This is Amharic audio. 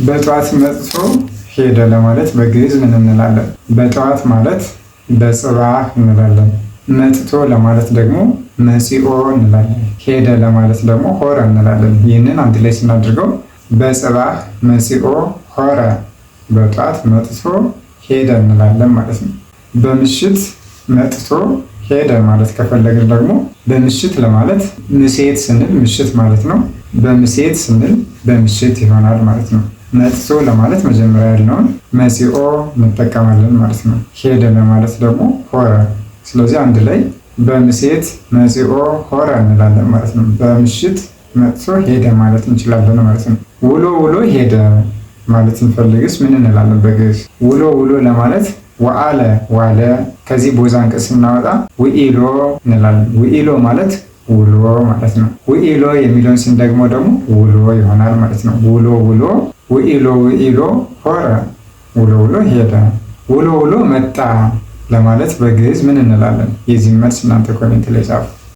በጠዋት መጥቶ ሄደ ለማለት በግዕዝ ምን እንላለን? በጠዋት ማለት በጽባህ እንላለን። መጥቶ ለማለት ደግሞ መጺኦ እንላለን። ሄደ ለማለት ደግሞ ሆረ እንላለን። ይህንን አንድ ላይ ስናድርገው በጽባህ መጺኦ ሆረ፣ በጠዋት መጥቶ ሄደ እንላለን ማለት ነው። በምሽት መጥቶ ሄደ ማለት ከፈለግን ደግሞ በምሽት ለማለት ምሴት ስንል ምሽት ማለት ነው። በምሴት ስንል በምሽት ይሆናል ማለት ነው። መጥቶ ለማለት መጀመሪያ ያልነውን መጺኦ እንጠቀማለን ማለት ነው። ሄደ ለማለት ደግሞ ሆረ። ስለዚህ አንድ ላይ በምሴት መጺኦ ሆረ እንላለን ማለት ነው። በምሽት መጥቶ ሄደ ማለት እንችላለን ማለት ነው። ውሎ ውሎ ሄደ ማለት እንፈልግስ ምን እንላለን? በግዕዝ ውሎ ውሎ ለማለት ወአለ ዋለ፣ ከዚህ ቦዛ አንቀጽ ስናወጣ ውኢሎ እንላለን። ውኢሎ ማለት ውሎ ማለት ነው። ውኢሎ የሚለውን ስንደግሞ ደግሞ ውሎ ይሆናል ማለት ነው። ውሎ ውሎ ውኢሎ ውኢሎ ሆረ፣ ውሎ ውሎ ሄደ። ውሎ ውሎ መጣ ለማለት በግዕዝ ምን እንላለን? የዚህን መልስ እናንተ ኮሜንት ላይ ጻፉ።